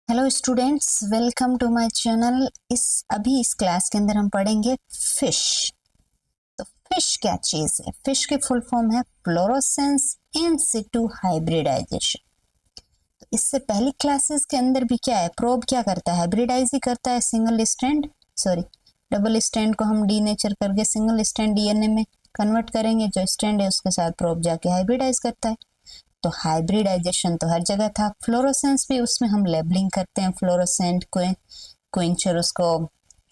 Hello students, welcome to my channel. इस class के अंदर हम पढ़ेंगे फिश। तो फिश क्या चीज है? फिश की फुल फॉर्म है फ्लोरोसेंस इन सिटू हाइब्रिडाइजेशन। तो इससे पहली क्लासेस के अंदर भी क्या है, प्रोब क्या करता है? हाइब्रिडाइज ही करता है। डबल स्ट्रैंड को हम डीनेचर करके सिंगल स्ट्रैंड डीएनए में कन्वर्ट करेंगे। जो स्ट्रैंड है उसके साथ प्रोब जाके हाइब्रिडाइज करता है। तो हाइब्रिडाइजेशन तो हर जगह था। फ्लोरोसेंस भी, उसमें हम लेबलिंग करते हैं। फ्लोरोसेंट क्विंचर उसको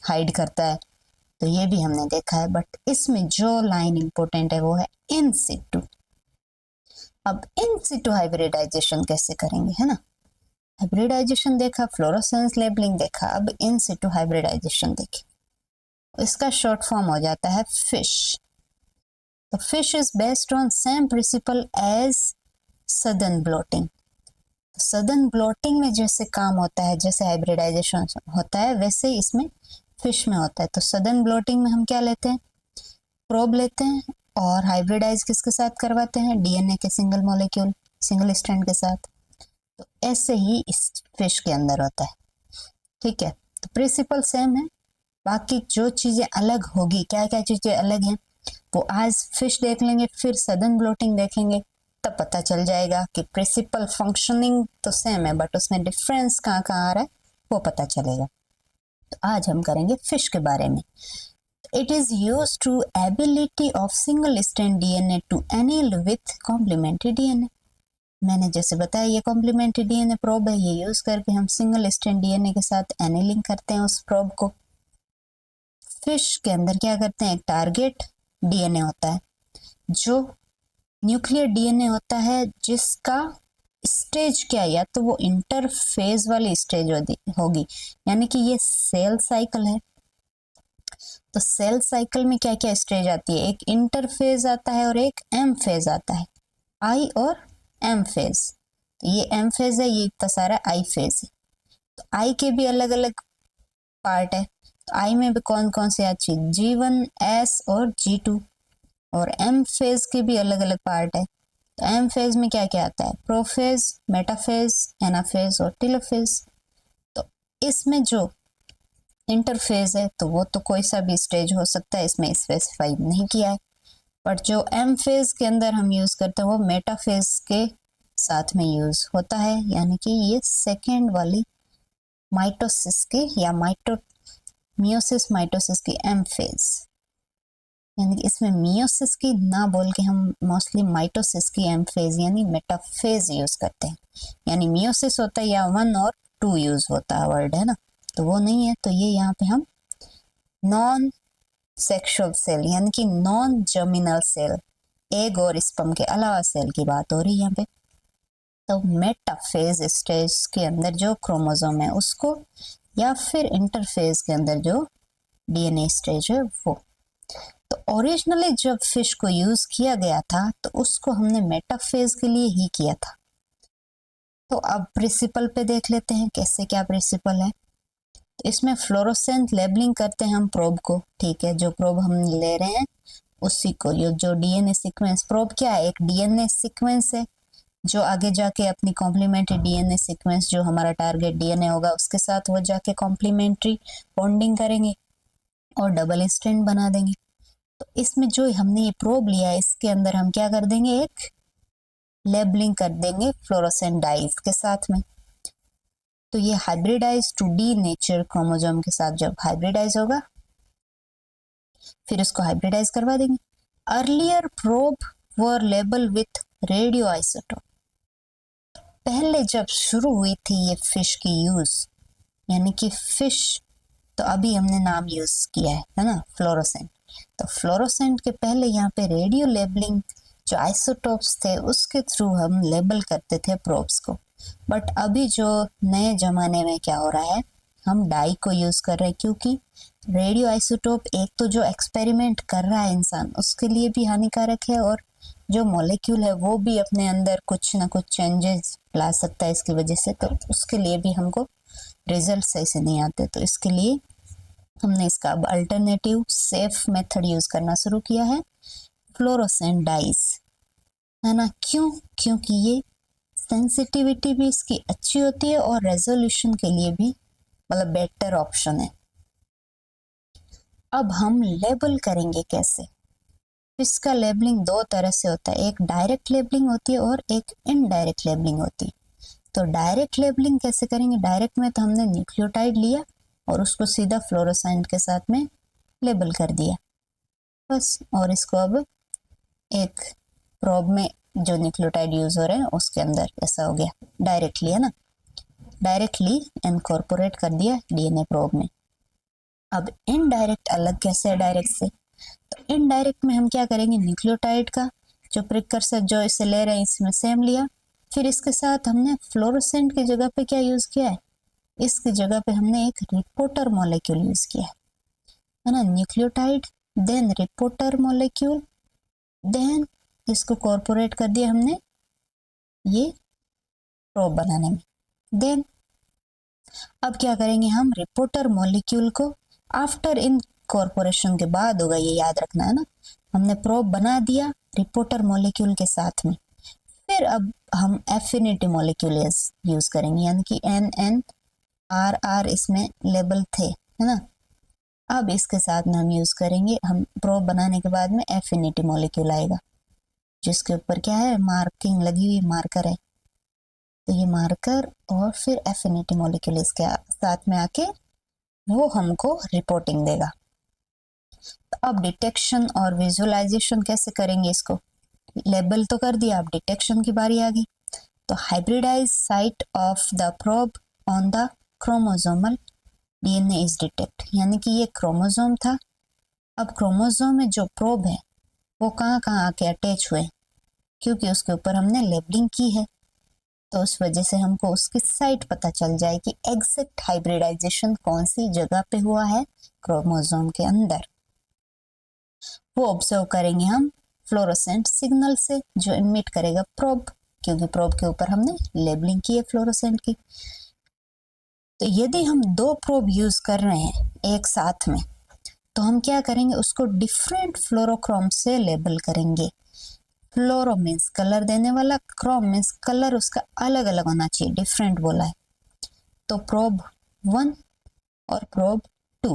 हाइड करता है, तो ये भी हमने देखा है। बट इसमें जो लाइन इंपॉर्टेंट है वो है इन सिटू। अब इन सिटू हाइब्रिडाइजेशन कैसे करेंगे, है ना? हाइब्रिडाइजेशन देखा, फ्लोरोसेंस लेबलिंग देखा, अब इन सिटू हाइब्रिडाइजेशन देखें। इसका शॉर्ट फॉर्म हो जाता है फिश। तो FISH is based on same principle as Southern blotting. Southern blotting में जैसे काम होता है, जैसे हाइब्रिडाइजेशन होता है, वैसे ही इसमें फिश में होता है। तो सदर्न ब्लोटिंग में हम क्या लेते हैं? प्रोब लेते हैं और हाइब्रिडाइज किसके साथ करवाते हैं? डीएनए के सिंगल मॉलिक्यूल, सिंगल स्ट्रैंड के साथ। तो ऐसे ही इस फिश के अंदर होता है। ठीक है, तो प्रिंसिपल सेम है। बाकी जो चीजें अलग होगी, क्या क्या चीजें अलग हैं, वो आज फिश देख लेंगे, फिर सदर्न ब्लोटिंग देखेंगे, तब पता चल जाएगा कि प्रिंसिपल फंक्शनिंग तो सेम है, बट उसमें डिफरेंस कहाँ कहाँ आ रहा है वो पता चलेगा। तो आज हम करेंगे फिश के बारे में। It is use to ability of single strand DNA to anneal with complementary DNA. मैंने जैसे बताया, ये कॉम्प्लीमेंट्री डीएनए प्रोब है। ये यूज करके हम सिंगल स्ट्रैंड डीएनए के साथ एनिलिंग करते हैं उस प्रोब को। फिश के अंदर क्या करते हैं? एक टारगेट डीएनए होता है, जो न्यूक्लियर डीएनए होता है, जिसका स्टेज क्या है, या तो वो इंटरफेज वाली स्टेज होगी, यानी कि ये सेल साइकिल है। तो सेल साइकिल में क्या क्या स्टेज आती है? एक इंटरफेज आता है और एक एम फेज आता है। आई और एम फेज। तो ये एम फेज है, ये इतना सारा आई फेज है। तो आई के भी अलग अलग पार्ट है। तो आई में भी कौन कौन से आती है? G1, S और G2। और एम फेज के भी अलग अलग पार्ट है। तो एम फेज में क्या क्या आता है? प्रोफेज, मेटाफेज, एनाफेज और टेलोफेज। तो इसमें जो इंटरफेज है, तो वो तो कोई सा भी स्टेज हो सकता है, इसमें स्पेसिफाई नहीं किया है। बट जो एम फेज के अंदर हम यूज करते हैं वो मेटाफेज के साथ में यूज होता है, यानी कि ये सेकेंड वाली माइटोसिस की या मियोसिस माइटोसिस की एम फेज। यानी कि इसमें मियोसिस की ना बोल के हम मोस्टली माइटोसिस की एम फेज यानी मेटाफेज यूज करते हैं। यानी मियोसिस होता है या 1 और 2 यूज होता है वर्ड, है ना? तो वो नहीं है। तो ये यहाँ पे हम नॉन सेक्सुअल सेल यानी कि नॉन जर्मिनल सेल, एग और स्पर्म के अलावा सेल की बात हो रही है यहाँ पे। तो मेटाफेज स्टेज के अंदर जो क्रोमोसोम है उसको, या फिर इंटरफेज के अंदर जो डीएनए स्टेज है वो। तो ओरिजिनली जब फिश को यूज किया गया था तो उसको हमने मेटाफेज के लिए ही किया था। तो अब प्रिंसिपल पे देख लेते हैं कैसे क्या प्रिंसिपल है। तो इसमें फ्लोरोसेंट लेबलिंग करते हैं हम प्रोब को। ठीक है, जो प्रोब हम ले रहे हैं उसी को, ये जो डीएनए सीक्वेंस, प्रोब क्या है? एक डीएनए सीक्वेंस है जो आगे जाके अपनी कॉम्प्लीमेंट्री डीएनए सीक्वेंस, जो हमारा टारगेट डीएनए होगा उसके साथ वो जाके कॉम्प्लीमेंट्री बॉन्डिंग करेंगे और डबल स्ट्रैंड बना देंगे। तो इसमें जो हमने ये प्रोब लिया है, इसके अंदर हम क्या कर देंगे? एक लेबलिंग कर देंगे फ्लोरोसेंट डाइज के साथ में। तो ये hybridize to denature chromosome के साथ जब हाइब्रिडाइज होगा, फिर उसको हाइब्रिडाइज करवा देंगे। Earlier probe were label with radio isotope. पहले जब शुरू हुई थी ये फिश की यूज, यानी कि फिश, तो अभी हमने नाम यूज किया है ना, फ्लोरोसेंट। तो फ्लोरोसेंट के पहले यहाँ पे रेडियो लेबलिंग, जो आइसोटोप्स थे उसके थ्रू हम लेबल करते थे प्रोब्स को। बट अभी जो नए जमाने में क्या हो रहा है, हम डाई को यूज कर रहे हैं, क्योंकि रेडियो आइसोटोप एक तो जो एक्सपेरिमेंट कर रहा है इंसान उसके लिए भी हानिकारक है, और जो मॉलिक्यूल है वो भी अपने अंदर कुछ ना कुछ चेंजेस ला सकता है इसकी वजह से। तो उसके लिए भी हमको रिजल्ट सही से नहीं आते। तो इसके लिए हमने इसका अब अल्टरनेटिव सेफ मेथड यूज करना शुरू किया है, फ्लोरोसेंट डाइज, है ना? क्यों? क्योंकि ये सेंसिटिविटी भी इसकी अच्छी होती है और रेजोल्यूशन के लिए भी मतलब बेटर ऑप्शन है। अब हम लेबल करेंगे कैसे। इसका लेबलिंग दो तरह से होता है, एक डायरेक्ट लेबलिंग होती है और एक इनडायरेक्ट लेबलिंग होती है। तो डायरेक्ट लेबलिंग कैसे करेंगे, डायरेक्ट में तो हमने न्यूक्लियोटाइड लिया और उसको सीधा फ्लोरोसेंट के साथ में लेबल कर दिया बस, और इसको अब एक प्रोब में जो न्यूक्लियोटाइड यूज हो रहे हैं उसके अंदर ऐसा हो गया, डायरेक्टली है ना, डायरेक्टली इनकॉर्पोरेट कर दिया डीएनए प्रोब में। अब इनडायरेक्ट अलग कैसे है डायरेक्ट से, तो इनडायरेक्ट में हम क्या करेंगे, न्यूक्लियोटाइड का जो प्रिकर्सर जो इसे ले रहे हैं इसमें सेम लिया, फिर इसके साथ हमने फ्लोरोसेंट की जगह पे क्या यूज किया है, इसकी जगह पे हमने एक रिपोर्टर मॉलिक्यूल यूज किया है ना, nucleotide then reporter molecule, then इसको कॉर्पोरेट कर दिया हमने ये प्रोब बनाने में। देन अब क्या करेंगे, हम रिपोर्टर मॉलिक्यूल को आफ्टर इन कॉर्पोरेशन के बाद होगा, ये याद रखना है ना, हमने प्रोब बना दिया रिपोर्टर मॉलिक्यूल के साथ में, फिर अब हम एफिनिटी मॉलिक्यूल यूज करेंगे, यानी कि NN-RR इसमें लेबल थे है ना, अब इसके साथ में हम यूज करेंगे, हम प्रोब बनाने के बाद में एफिनिटी मॉलिक्यूल आएगा जिसके ऊपर क्या है, मार्किंग लगी हुई, मार्कर है, तो ये मार्कर और फिर एफिनिटी मॉलिक्यूल इसके साथ में आके वो हमको रिपोर्टिंग देगा। तो अब डिटेक्शन और विजुअलाइजेशन कैसे करेंगे, इसको लेबल तो कर दिया, अब डिटेक्शन की बारी आ गई। तो hybridize site of the probe on the chromosomal DNA is detect, यानी कि ये क्रोमोसोम था, अब क्रोमोसोम में जो प्रोब है वो कहाँ कहाँ आके अटैच हुए, क्योंकि उसके ऊपर हमने लेबलिंग की है, तो उस वजह से हमको उसकी साइट पता चल जाए कि एग्जैक्ट हाइब्रिडाइजेशन कौन सी जगह पे हुआ है क्रोमोसोम के अंदर। वो ऑब्जर्व करेंगे हम फ्लोरोसेंट सिग्नल से जो इमिट करेगा प्रोब, क्योंकि प्रोब के ऊपर हमने लेबलिंग की है फ्लोरोसेंट की। तो यदि हम दो प्रोब यूज कर रहे हैं एक साथ में, तो हम क्या करेंगे, उसको डिफरेंट फ्लोरोक्रोम से लेबल करेंगे। फ्लोरो मीन्स कलर देने वाला, क्रोम मीन्स कलर उसका अलग अलग होना चाहिए, डिफरेंट बोला है। तो प्रोब 1 और प्रोब 2,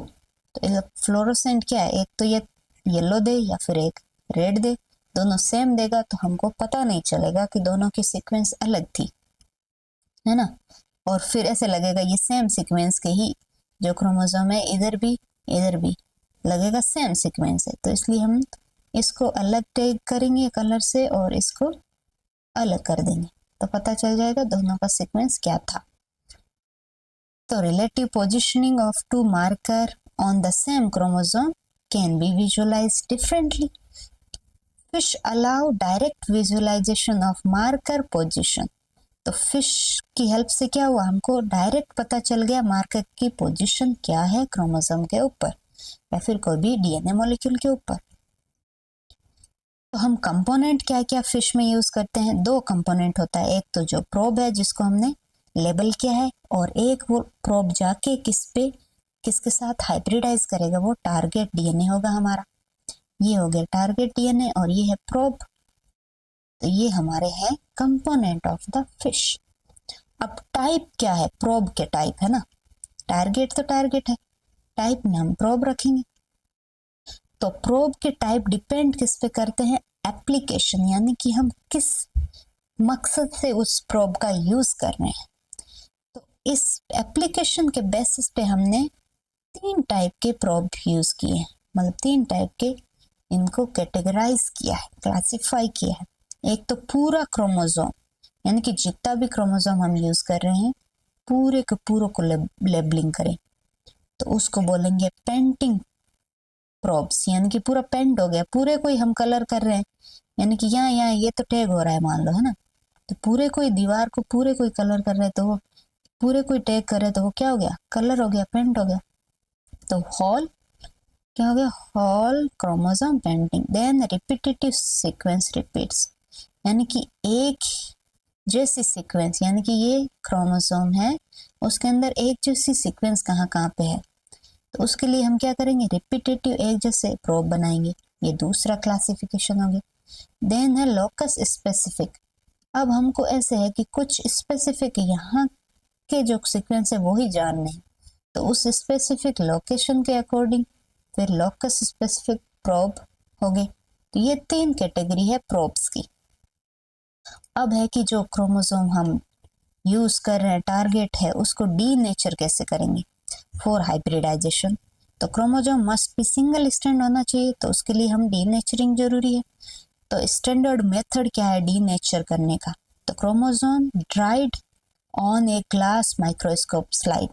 तो फ्लोरोसेंट क्या है, एक तो ये येलो दे या फिर एक रेड दे, दोनों सेम देगा तो हमको पता नहीं चलेगा कि दोनों की सीक्वेंस अलग थी, है ना, और फिर ऐसे लगेगा ये सेम सीक्वेंस के ही जो क्रोमोसोम है इधर भी लगेगा सेम सीक्वेंस है, तो इसलिए हम इसको अलग टैग करेंगे कलर से और इसको अलग कर देंगे, तो पता चल जाएगा दोनों का सीक्वेंस क्या था। तो relative positioning of two marker on the same chromosome can be visualized differently. FISH allow direct visualization of marker position. तो फिश की हेल्प से क्या हुआ, हमको डायरेक्ट पता चल गया मार्कर की पोजीशन क्या है क्रोमोसोम के ऊपर या फिर कोई भी डीएनए मॉलिक्यूल के ऊपर। तो हम कंपोनेंट क्या क्या फिश में यूज करते हैं, दो कंपोनेंट होता है, एक तो जो प्रोब है जिसको हमने लेबल किया है, और एक वो प्रोब जाके किसके साथ हाइब्रिडाइज करेगा, वो टारगेट डीएनए होगा हमारा। ये हो गया टारगेट डीएनए और ये है प्रोब, तो ये हमारे हैं कंपोनेंट ऑफ द फिश। अब टाइप क्या है, प्रोब के टाइप है ना, टारगेट तो टारगेट है, टाइप में हम प्रोब रखेंगे। तो प्रोब के टाइप डिपेंड किस पे करते हैं, एप्लीकेशन, यानी कि हम किस मकसद से उस प्रोब का यूज कर रहे हैं। तो इस एप्लीकेशन के बेसिस पे हमने 3 टाइप के प्रोब यूज किए हैं, मतलब 3 टाइप के इनको कैटेगराइज किया है, क्लासिफाई किया है। एक तो पूरा क्रोमोसोम, यानी कि जितना भी क्रोमोसोम हम यूज कर रहे हैं पूरे के पूरे को लेबलिंग करें, तो उसको बोलेंगे पेंटिंग प्रोब्स, यानी कि पूरा पेंट हो गया, पूरे कोई हम कलर कर रहे हैं, यानी कि यहाँ यहाँ ये तो टैग हो रहा है मान लो, है ना, तो पूरे कोई दीवार को पूरे कोई कलर कर रहे हैं, तो वो पूरे कोई टैग कर रहे हैं, तो वो क्या हो गया, कलर हो गया, पेंट हो गया। तो हॉल क्या हो गया, whole chromosome painting. Then repetitive sequence repeats, यानी कि एक जैसी सीक्वेंस, यानी कि ये क्रोमोसोम है उसके अंदर एक जैसी सीक्वेंस कहाँ कहाँ पे है, तो उसके लिए हम क्या करेंगे, रिपीटेटिव एक जैसे प्रोब बनाएंगे, ये दूसरा क्लासिफिकेशन हो गया। देन है लोकस स्पेसिफिक, अब हमको ऐसे है कि कुछ स्पेसिफिक यहाँ के जो सीक्वेंस है वो ही जानने हैं, तो उस स्पेसिफिक लोकेशन के अकॉर्डिंग फिर लोकस स्पेसिफिक प्रोब हो गए। तो ये 3 कैटेगरी है प्रोब्स की। अब है कि जो क्रोमोसोम हम यूज कर रहे हैं, टारगेट है, उसको डी नेचर कैसे करेंगे फॉर हाइब्रिडाइजेशन। तो chromosome must be single strand होना चाहिए, तो उसके लिए हम डी नेचरिंग जरूरी है। तो स्टैंडर्ड मेथड क्या है डी नेचर करने का? तो chromosome dried on a glass microscope slide,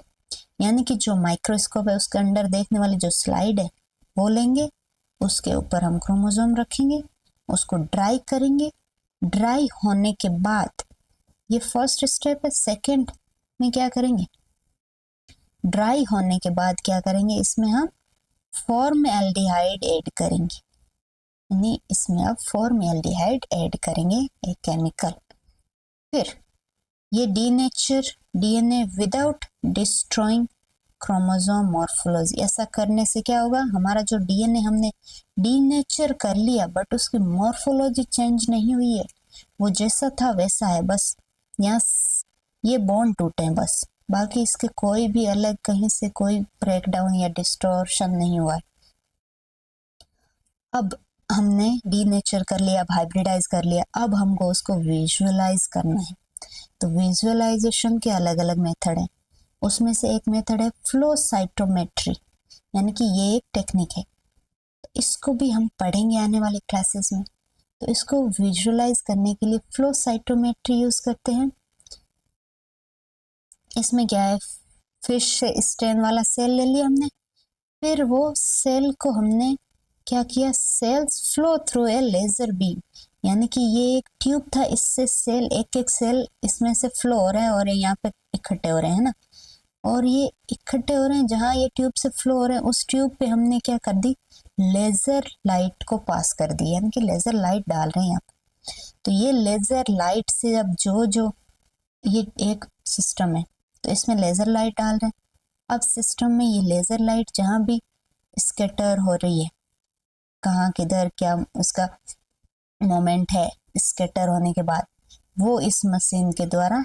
यानी कि जो माइक्रोस्कोप है उसके अंदर देखने वाली जो स्लाइड है वो लेंगे, उसके ऊपर हम क्रोमोसोम रखेंगे, उसको ड्राई करेंगे। ड्राई होने के बाद ये फर्स्ट स्टेप है। सेकंड में क्या करेंगे? ड्राई होने के बाद क्या करेंगे, इसमें हम फॉर्मएल्डिहाइड ऐड करेंगे, यानी इसमें अब फॉर्मएल्डिहाइड ऐड करेंगे एक केमिकल। फिर ये denature DNA without destroying chromosome morphology. ऐसा करने से क्या होगा, हमारा जो डीएनए हमने डीनेचर कर लिया बट उसकी मॉर्फोलॉजी चेंज नहीं हुई है, वो जैसा था वैसा है, बस यहाँ ये बॉन्ड टूटे हैं बस, बाकी इसके कोई भी अलग कहीं से कोई ब्रेकडाउन या डिस्टॉर्शन नहीं हुआ है। अब हमने डीनेचर कर लिया, अब हाइब्रिडाइज कर लिया, अब हमको उसको विजुअलाइज करना है। तो विजुअलाइजेशन के अलग अलग मेथड हैं, उसमें से एक मेथड है फ्लो साइटोमेट्री, यानी कि ये एक टेक्निक है, तो इसको भी हम पढ़ेंगे आने वाले क्लासेस में। तो इसको विजुअलाइज करने के लिए फ्लो साइटोमेट्री यूज करते हैं। इसमें क्या है, फिश से स्टेन वाला सेल ले लिया हमने, फिर वो सेल को हमने क्या किया, cells flow through a laser beam, यानी कि ये एक ट्यूब था, इससे सेल एक एक सेल इसमें से फ्लो हो रहा है और यहाँ पे इकट्ठे हो रहे हैं ना, और ये इकट्ठे हो रहे हैं जहाँ ये ट्यूब से फ्लो हो रहे हैं, उस ट्यूब पे हमने क्या कर दी, लेजर लाइट को पास कर दी, यानी कि लेजर लाइट डाल रहे हैं आप। तो ये लेजर लाइट से अब जो ये एक सिस्टम है, तो इसमें लेजर लाइट डाल रहे हैं। अब सिस्टम में ये लेजर लाइट जहाँ भी स्कैटर हो रही है, कहाँ किधर क्या उसका मोमेंट है स्कैटर होने के बाद, वो इस मशीन के द्वारा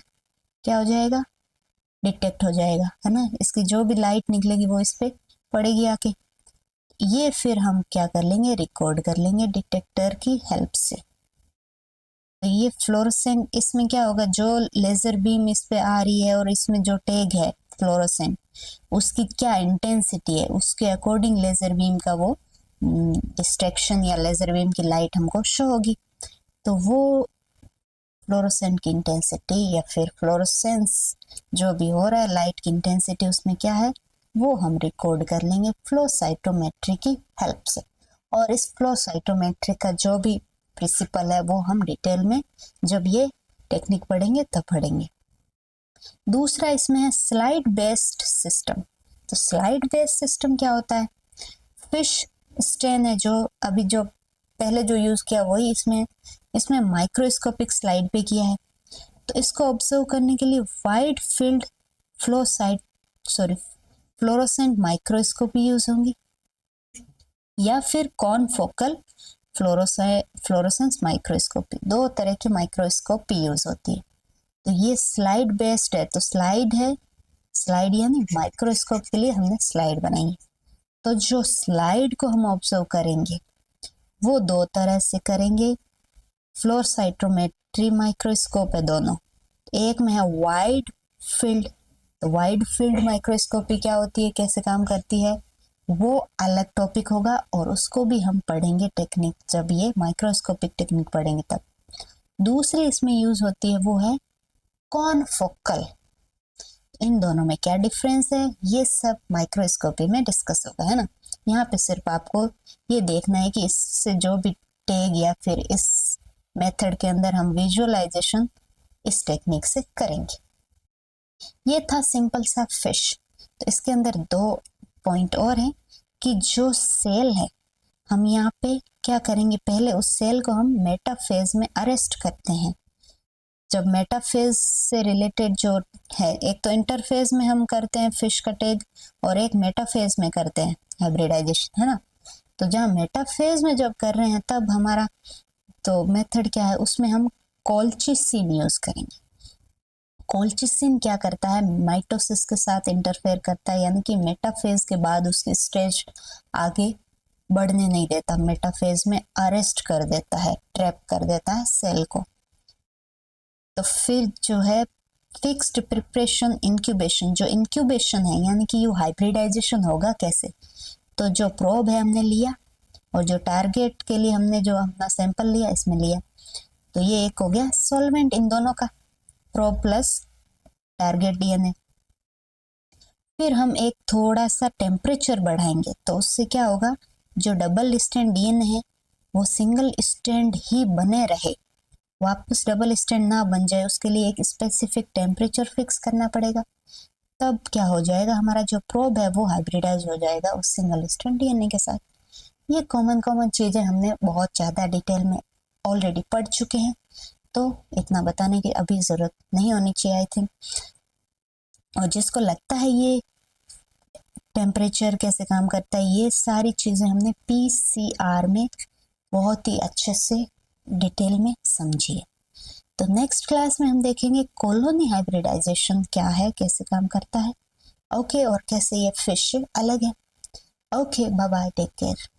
क्या हो जाएगा, डिटेक्ट हो जाएगा, है ना। इसकी जो भी लाइट निकलेगी वो इस पे पड़ेगी आके, ये फिर हम क्या कर लेंगे, रिकॉर्ड कर लेंगे डिटेक्टर की हेल्प से। तो ये फ्लोरोसेंट, इसमें क्या होगा, जो लेजर बीम इस पे आ रही है और इसमें जो टैग है फ्लोरोसेंट, उसकी क्या इंटेंसिटी है, उसके अकॉर्डिंग लेजर बीम का वो डिस्ट्रैक्शन या लेजर बीम की लाइट हमको शो होगी। तो वो फ्लोरोसेंट की इंटेंसिटी या फिर फ्लोरोसेंस जो भी हो रहा है, लाइट की इंटेंसिटी उसमें क्या है, वो हम रिकॉर्ड कर लेंगे फ्लो साइटोमेट्री की हेल्प से। और इस फ्लो साइटोमेट्री का जो भी प्रिंसिपल है वो हम डिटेल में जब ये टेक्निक पढ़ेंगे तब पढ़ेंगे। दूसरा इसमें है स्लाइड बेस्ड सिस्टम। तो स्लाइड बेस्ड सिस्टम क्या होता है, फिश स्टेन है जो अभी जो पहले जो यूज किया वही इसमें माइक्रोस्कोपिक स्लाइड पे किया है। तो इसको ऑब्जर्व करने के लिए wide field fluorescent microscopy use होंगी, या फिर कॉनफोकल फ्लोरोसेंस माइक्रोस्कोपी, 2 तरह की माइक्रोस्कोपी यूज होती है। तो ये स्लाइड बेस्ड है, तो स्लाइड है, स्लाइड यानी माइक्रोस्कोप के लिए हमने स्लाइड बनाई है। तो जो स्लाइड को हम ऑब्जर्व करेंगे वो 2 तरह से करेंगे, फ्लोर साइटोमेट्री माइक्रोस्कोप है दोनों, एक में है वाइड फील्ड। तो वाइड फील्ड माइक्रोस्कोपी क्या होती है, कैसे काम करती है, वो अलग टॉपिक होगा और उसको भी हम पढ़ेंगे टेक्निक, जब ये माइक्रोस्कोपिक टेक्निक पढ़ेंगे तब। दूसरी इसमें यूज होती है वो है कॉनफोकल। इन दोनों में क्या डिफरेंस है, ये सब माइक्रोस्कोपी में डिस्कस होगा, है ना। यहाँ पे सिर्फ आपको ये देखना है कि इससे जो भी टैग या फिर इस मेथड के अंदर हम विजुअलाइजेशन इस टेक्निक से करेंगे। ये था सिंपल सा फिश। तो इसके अंदर 2 पॉइंट और हैं कि जो सेल है हम यहाँ पे क्या करेंगे, पहले उस सेल को हम मेटाफेज में अरेस्ट करते हैं। जब मेटाफेज से रिलेटेड जो है, एक तो इंटरफेज में हम करते हैं फिश का टैग और एक मेटाफेज में करते हैं हाइब्रिडाइजेशन, है ना। तो जहाँ मेटाफेज में जब कर रहे हैं तब हमारा तो मेथड क्या है, उसमें हम कोल्चिसिन यूज करेंगे। कोल्चिसिन क्या करता है, माइटोसिस के साथ इंटरफेयर करता है, यानी कि मेटाफेज के बाद उसकी स्टेज आगे बढ़ने नहीं देता, मेटाफेज में अरेस्ट कर देता है, ट्रैप कर देता है सेल को। तो फिर जो है फिक्स्ड प्रिपरेशन इंक्यूबेशन, जो इंक्यूबेशन है यानी कि ये हाइब्रिडाइजेशन होगा कैसे, तो जो प्रोब है हमने लिया और जो टारगेट के लिए हमने जो अपना सैंपल लिया इसमें लिया, तो ये एक हो गया सॉल्वेंट इन दोनों का, प्रोब प्लस टारगेट डीएनए। फिर हम एक थोड़ा सा टेम्परेचर बढ़ाएंगे, तो उससे क्या होगा, जो डबल स्टैंड डीएनए है वो सिंगल स्टैंड ही बने रहे, वापस डबल स्टैंड ना बन जाए, उसके लिए एक स्पेसिफिक टेम्परेचर फिक्स करना पड़ेगा। तब क्या हो जाएगा, हमारा जो प्रोब है वो हाइब्रिडाइज हो जाएगा उस सिंगल स्टैंड डीएनए के साथ। ये कॉमन चीजें हमने बहुत ज्यादा डिटेल में ऑलरेडी पढ़ चुके हैं, तो इतना बताने की अभी जरूरत नहीं होनी चाहिए आई थिंक। और जिसको लगता है ये टेम्परेचर कैसे काम करता है, ये सारी चीजें हमने पीसीआर में बहुत ही अच्छे से डिटेल में समझी है। तो नेक्स्ट क्लास में हम देखेंगे कॉलोनी हाइब्रिडाइजेशन क्या है, कैसे काम करता है, ओके, और कैसे ये फिश अलग है। Okay, bye bye, take care.